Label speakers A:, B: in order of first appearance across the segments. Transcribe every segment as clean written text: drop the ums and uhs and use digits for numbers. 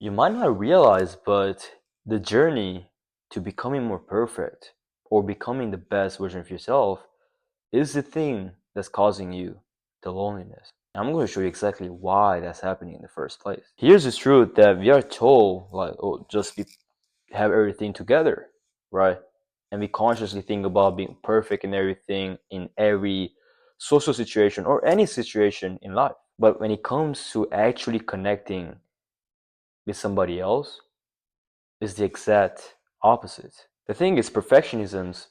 A: You might not realize, but the journey to becoming more perfect or becoming the best version of yourself is the thing that's causing you the loneliness. I'm going to show you exactly why that's happening in the first place. Here's the truth that we are told, like, oh, have everything together, right? And we consciously think about being perfect in everything, in every social situation or any situation in life. But when it comes to actually connecting with somebody else, is the exact opposite. The thing is, perfectionism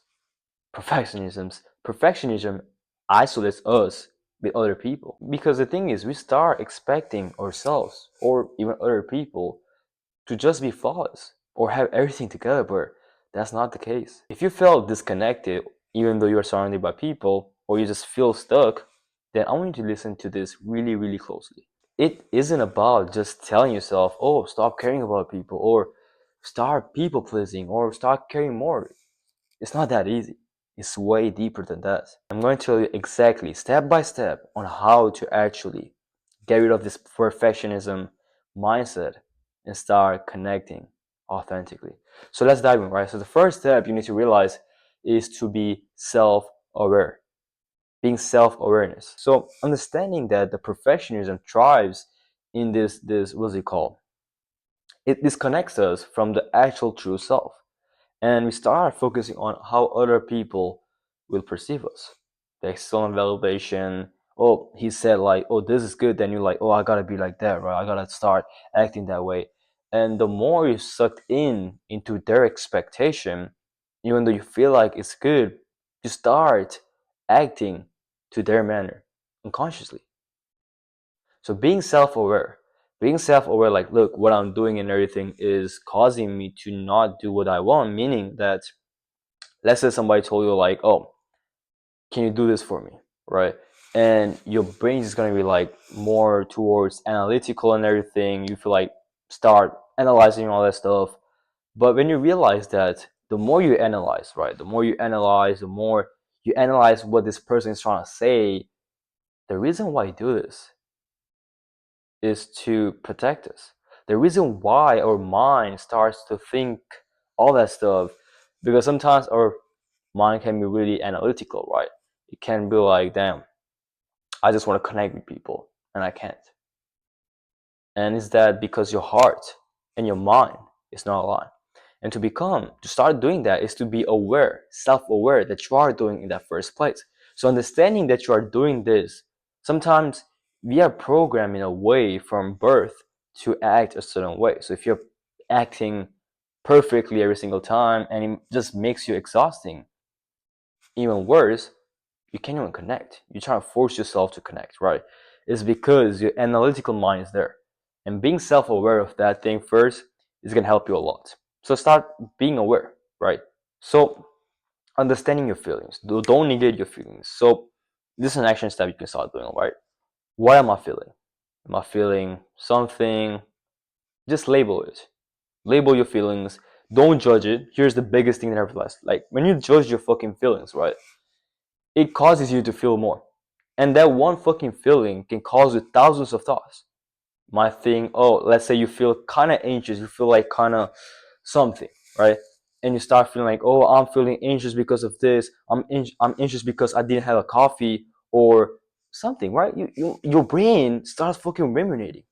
A: isolates us with other people. Because the thing is, we start expecting ourselves or even other people to just be flawless or have everything together, but that's not the case. If you feel disconnected, even though you're surrounded by people, or you just feel stuck, then I want you to listen to this really, really closely. It isn't about just telling yourself, oh, stop caring about people, or start people pleasing, or start caring more. It's not that easy. It's way deeper than that. I'm going to tell you exactly, step by step, on how to actually get rid of this perfectionism mindset and start connecting authentically. So let's dive in, right? So the first step you need to realize is to be self-aware. Being self-awareness. So understanding that the perfectionism thrives in this what's it called? It disconnects us from the actual true self. And we start focusing on how other people will perceive us. The external validation. Oh, he said like, oh, this is good. Then you're like, oh, I gotta be like that, right? I gotta start acting that way. And the more you're sucked into their expectation, even though you feel like it's good, you start acting to their manner unconsciously. So being self-aware, like, look, what I'm doing and everything is causing me to not do what I want, meaning that, let's say somebody told you like, oh, can you do this for me, right? And your brain is going to be like more towards analytical and everything. You feel like start analyzing all that stuff. But when you realize that the more you analyze, right, the more you analyze what this person is trying to say, the reason why you do this is to protect us. The reason why our mind starts to think all that stuff, because sometimes our mind can be really analytical, right? It can be like, damn, I just want to connect with people and I can't. And it's that because your heart and your mind is not aligned. And to start doing that is to be aware, self-aware that you are doing in that first place. So understanding that you are doing this, sometimes we are programmed in a way from birth to act a certain way. So if you're acting perfectly every single time and it just makes you exhausting, even worse, you can't even connect. You're trying to force yourself to connect, right? It's because your analytical mind is there. And being self-aware of that thing first is going to help you a lot. So start being aware, right? So understanding your feelings. Don't negate your feelings. So this is an action step you can start doing, right? What am I feeling? Am I feeling something? Just label it. Label your feelings. Don't judge it. Here's the biggest thing that I've realized. Like, when you judge your fucking feelings, right? It causes you to feel more. And that one fucking feeling can cause you thousands of thoughts. My thing, oh, let's say you feel kind of anxious, you feel like kind of something, right? And you start feeling like, oh, I'm feeling anxious because of this. I'm anxious because I didn't have a coffee or something, right? Your brain starts fucking ruminating.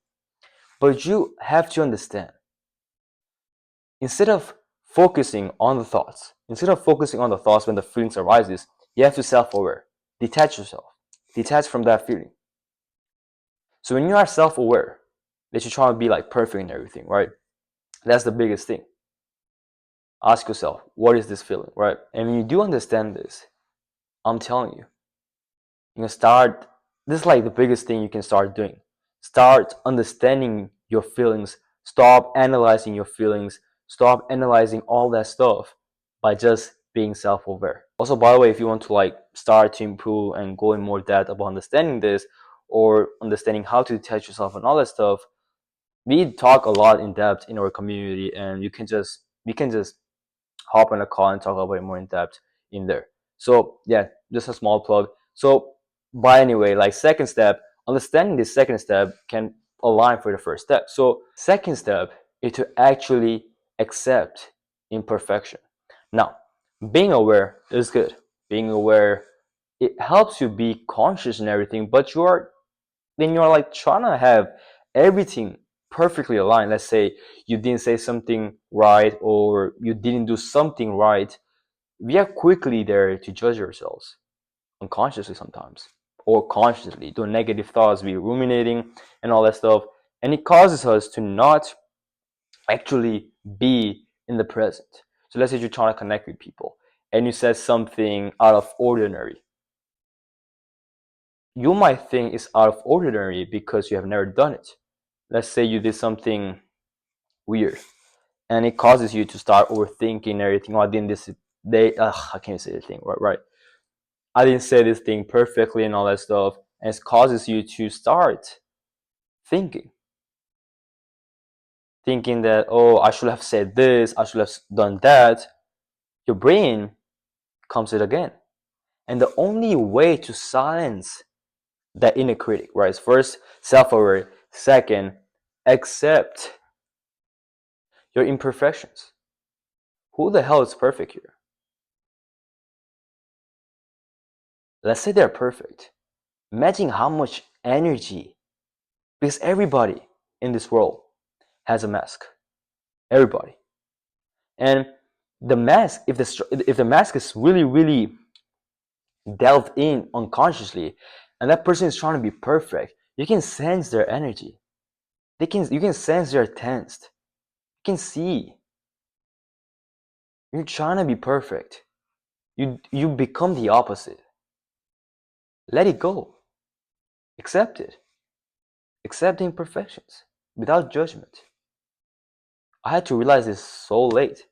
A: But you have to understand, instead of instead of focusing on the thoughts when the feelings arises, you have to self-aware. Detach yourself. Detach from that feeling. So when you are self-aware that you're trying to be like perfect in everything, right? That's the biggest thing. Ask yourself, what is this feeling, right? And when you do understand this, I'm telling you, you can start. This is like the biggest thing you can start doing. Start understanding your feelings. Stop analyzing your feelings. Stop analyzing all that stuff by just being self-aware. Also, by the way, if you want to like start to improve and go in more depth about understanding this or understanding how to detach yourself and all that stuff, we talk a lot in depth in our community, and we can just hop on a call and talk about it more in depth in there. So yeah, just a small plug. So by anyway, like second step, understanding this second step can align for the first step. So second step is to actually accept imperfection. Now, being aware is good. Being aware, it helps you be conscious and everything, but you're like trying to have everything perfectly aligned. Let's say you didn't say something right or you didn't do something right. We are quickly there to judge ourselves unconsciously sometimes or consciously. The negative thoughts, we ruminating and all that stuff, and it causes us to not actually be in the present. So let's say you're trying to connect with people and you said something out of ordinary. You might think it's out of ordinary because you have never done it. Let's say you did something weird and it causes you to start overthinking everything. Oh, I didn't this they I can't say the thing right. I didn't say this thing perfectly and all that stuff. And it causes you to start thinking. Thinking that, oh, I should have said this, I should have done that. Your brain comes it again. And the only way to silence that inner critic, right, is first self-aware, second, accept your imperfections. Who the hell is perfect here? Let's say they're perfect. Imagine how much energy, because everybody in this world has a mask. Everybody. And the mask, if the mask is really delved in unconsciously, and that person is trying to be perfect, you can sense their energy. You can sense they're tensed. You can see you're trying to be perfect. You become the opposite. Let it go. Accept it. Accept the imperfections without judgment. I had to realize this so late.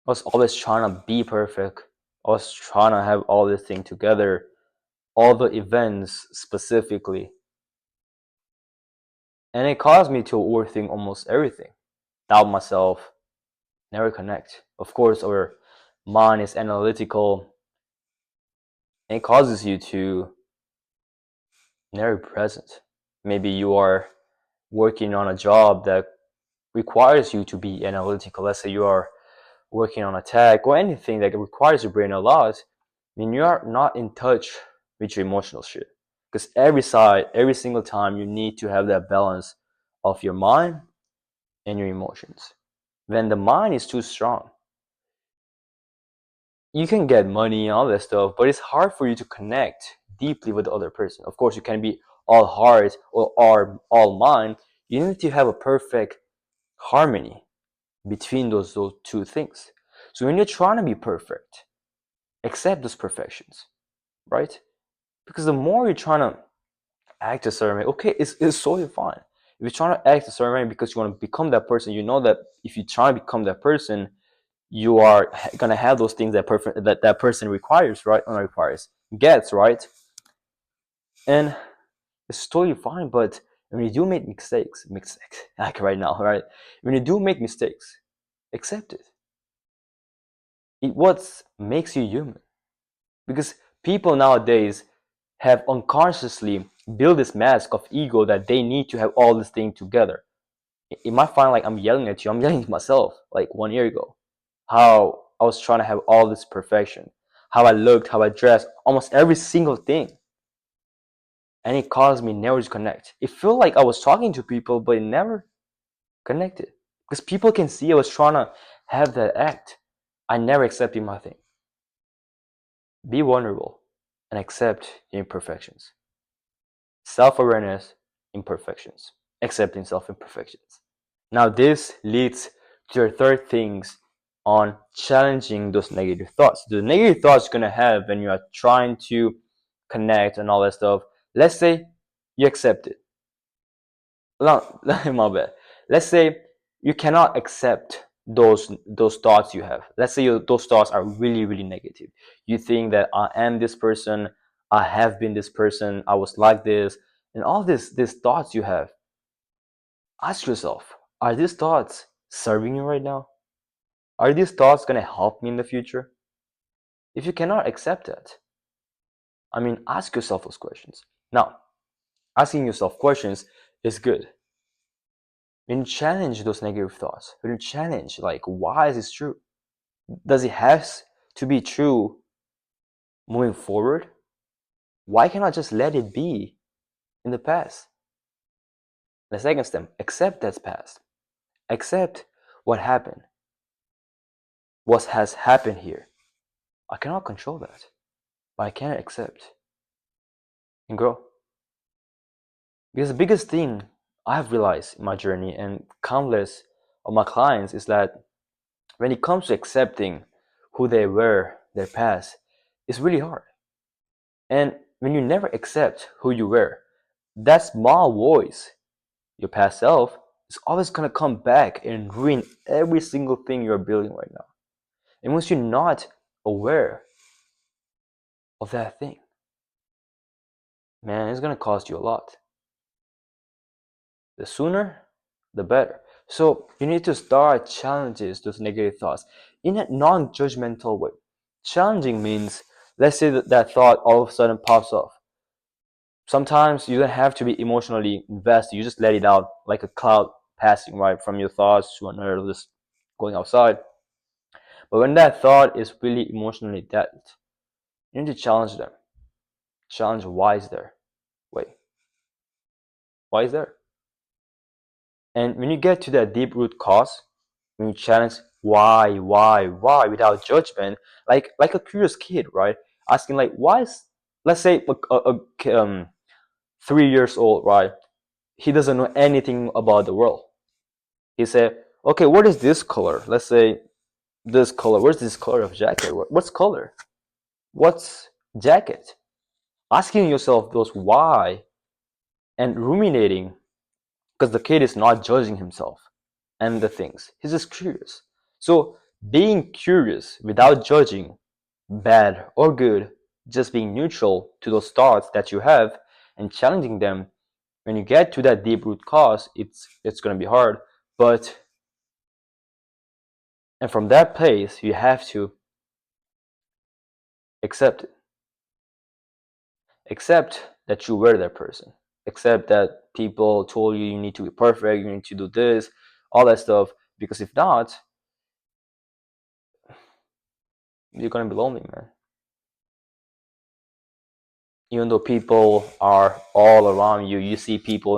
A: I was always trying to be perfect. I was trying to have all this thing together, all the events specifically. And it caused me to overthink almost everything. Doubt myself, never connect. Of course, our mind is analytical and it causes you to never be present. Maybe you are working on a job that requires you to be analytical. Let's say you are working on a tech or anything that requires your brain a lot, then you are not in touch with your emotional shit. Because every single time, you need to have that balance of your mind and your emotions. When the mind is too strong, you can get money and all that stuff, but it's hard for you to connect deeply with the other person. Of course, you can be all heart or all mind. You need to have a perfect harmony between those two things. So when you're trying to be perfect, accept those perfections, right? Because the more you're trying to act a certain way, okay, it's totally fine. If you're trying to act a certain way because you want to become that person, you know that if you try to become that person, you are gonna have those things that person requires, right? Not requires, gets, right? And it's totally fine. But when you do make mistakes, like right now, right? When you do make mistakes, accept it. It what makes you human. Because people nowadays have unconsciously built this mask of ego that they need to have all this thing together. It might find like I'm yelling at you. I'm yelling at myself like 1 year ago. How I was trying to have all this perfection. How I looked, how I dressed, almost every single thing. And it caused me never to connect. It felt like I was talking to people, but it never connected. Because people can see I was trying to have that act. I never accepted my thing. Be vulnerable and accept your imperfections. Self-awareness, imperfections. Accepting self-imperfections. Now this leads to your third things on challenging those negative thoughts. The negative thoughts you're gonna have when you are trying to connect and all that stuff. Let's say you accept it. No, my bad. Let's say you cannot accept those thoughts you have. Let's say those thoughts are really negative. You think that I am this person, I have been this person, I was like this, and all these thoughts you have. Ask yourself, are these thoughts serving you right now? Are these thoughts going to help me in the future? If you cannot accept that, I mean, ask yourself those questions. Now, asking yourself questions is good. when you challenge those negative thoughts, when you challenge, like, why is this true? Does it have to be true moving forward? Why can't I just let it be in the past? The second step, accept that's past. Accept what happened, what has happened here. I cannot control that, but I can accept and grow. Because the biggest thing I have realized in my journey and countless of my clients is that when it comes to accepting who they were, their past, it's really hard. And when you never accept who you were, that small voice, your past self, is always gonna come back and ruin every single thing you're building right now. And once you're not aware of that thing, man, it's gonna cost you a lot. The sooner, the better. So you need to start challenges those negative thoughts in a non-judgmental way. Challenging means, let's say that thought all of a sudden pops off. Sometimes you don't have to be emotionally invested. You just let it out like a cloud passing right from your thoughts to another, just going outside. But when that thought is really emotionally dead, you need to challenge them. Challenge why is there? Wait, why is there? And when you get to that deep root cause, when you challenge why without judgment, like a curious kid, right? Asking like, why is, let's say a 3 years old, right? He doesn't know anything about the world. He said, okay, what is this color? Let's say this color. Where's this color of jacket? What's color? What's jacket? Asking yourself those why and ruminating, because the kid is not judging himself and the things. He's just curious. So being curious without judging, bad or good, just being neutral to those thoughts that you have and challenging them, when you get to that deep root cause, it's gonna be hard. But and from that place, you have to accept it. Accept that you were that person. Accept that people told you you need to be perfect, you need to do this, all that stuff. Because if not, you're gonna be lonely, man. Even though people are all around you, you see people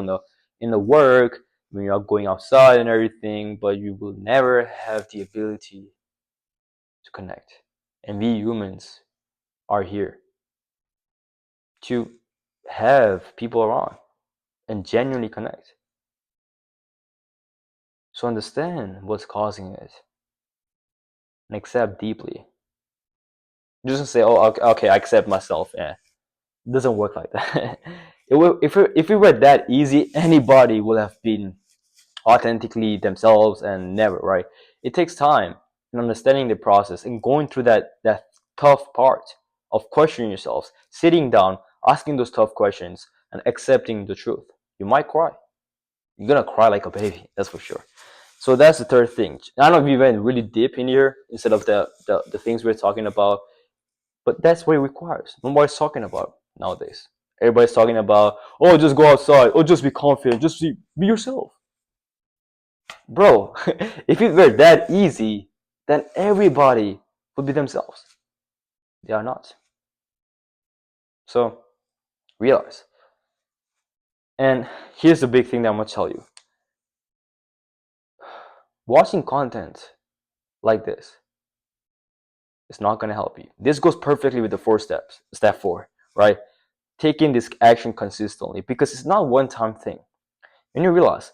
A: in the work when you're going outside and everything, but you will never have the ability to connect. And we humans are here to have people around and genuinely connect. So understand what's causing it and accept deeply. Just say, "Oh, okay, I accept myself." Yeah, it doesn't work like that. If it were that easy, anybody would have been authentically themselves and never, right? It takes time in understanding the process and going through that tough part of questioning yourselves, sitting down, asking those tough questions, and accepting the truth. You might cry. You're gonna cry like a baby, that's for sure. So that's the third thing. I know we went really deep in here instead of the things we're talking about, but that's what it requires. Nobody's talking about nowadays. Everybody's talking about, oh, just go outside, oh, just be confident, just be yourself. Bro, if it were that easy, then everybody would be themselves. They are not. So realize. And here's the big thing that I'm gonna tell you. Watching content like this is not gonna help you. This goes perfectly with the 4 steps. Step 4, right? Taking this action consistently, because it's not one time thing. And you realize,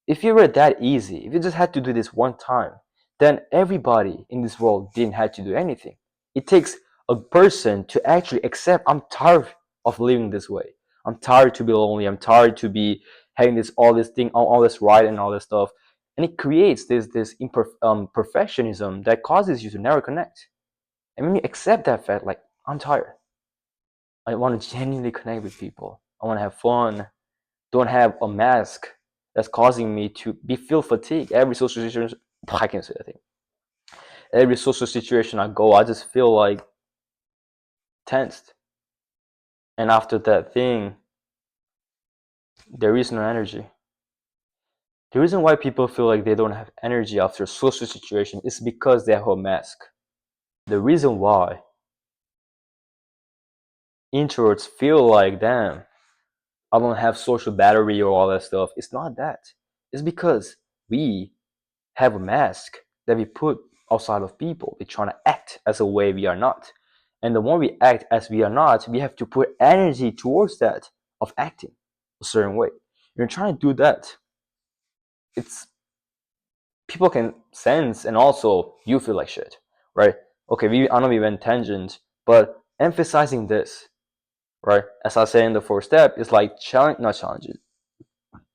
A: if it were that easy, if you just had to do this one time, then everybody in this world didn't have to do anything. It takes a person to actually accept, I'm tired of living this way. I'm tired to be lonely. I'm tired to be having this all this thing, all this right and all this stuff. And it creates this perfectionism that causes you to never connect. And when you accept that fact, like, I'm tired. I want to genuinely connect with people. I want to have fun. Don't have a mask that's causing me to be feel fatigue. Every social situation, I can say that thing. Every social situation I go, I just feel like tensed. And after that thing, there is no energy. The reason why people feel like they don't have energy after a social situation is because they have a mask. The reason why introverts feel like, damn, I don't have social battery or all that stuff, it's not that. It's because we have a mask that we put outside of people. We're trying to act as a way we are not. And the more we act as we are not, we have to put energy towards that of acting a certain way. You're trying to do that. It's people can sense, and also you feel like shit, right? Okay, I know we went tangent, but emphasizing this, right? As I said in the first step, is like challenge, not challenges,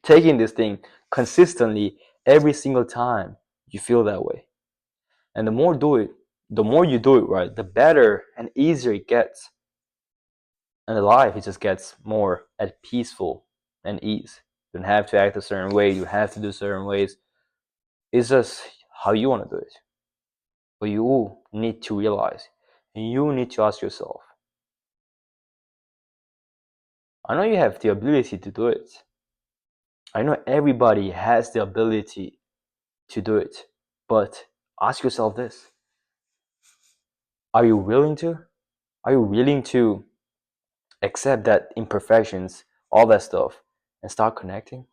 A: taking this thing consistently every single time you feel that way. And the more you do it, right, the better and easier it gets. And the life, it just gets more at peaceful and ease. You don't have to act a certain way, you have to do certain ways. It's just how you want to do it. But you need to realize, and you need to ask yourself, I know you have the ability to do it. I know everybody has the ability to do it. But ask yourself this: are you willing to? Are you willing to accept that imperfections, all that stuff, and start connecting?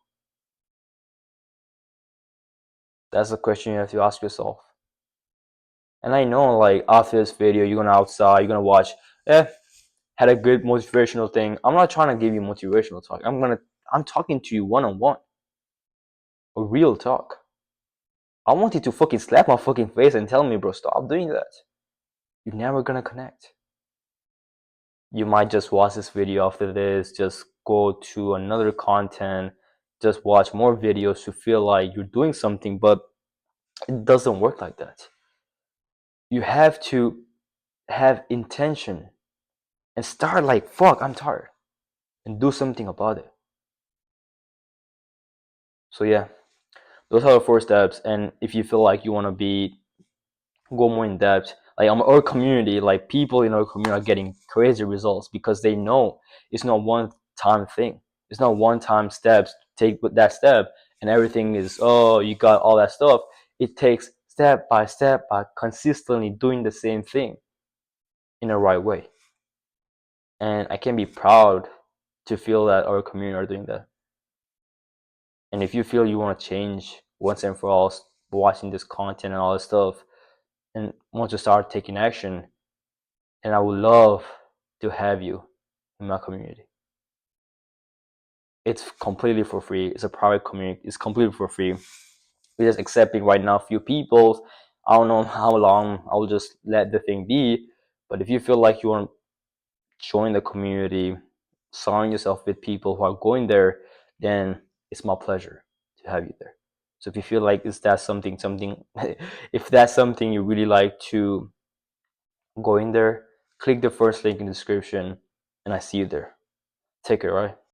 A: That's the question you have to ask yourself. And I know, like, after this video, you're gonna outside, you're gonna watch, had a good motivational thing. I'm not trying to give you motivational talk. I'm talking to you one on one. A real talk. I want you to fucking slap my fucking face and tell me, bro, stop doing that. You're never gonna connect. You might just watch this video after this, just go to another content, just watch more videos to feel like you're doing something, but it doesn't work like that. You have to have intention and start like, fuck, I'm tired, and do something about it. So yeah, those are the 4 steps. And if you feel like you want to go more in depth, like our community, like people in our community are getting crazy results because they know it's not one time thing. It's not one time steps. Take that step and everything is, oh, you got all that stuff. It takes step by step by consistently doing the same thing in the right way. And I can be proud to feel that our community are doing that. And if you feel you want to change once and for all, watching this content and all this stuff, and want to start taking action, and I would love to have you in my community. It's completely for free. It's a private community. It's completely for free. We're just accepting right now a few people. I don't know how long. I'll just let the thing be. But if you feel like you want to join the community, surround yourself with people who are going there, then it's my pleasure to have you there. So if you feel like is that something if that's something you really like to go in there, click the first link in the description and I see you there. Take care, right?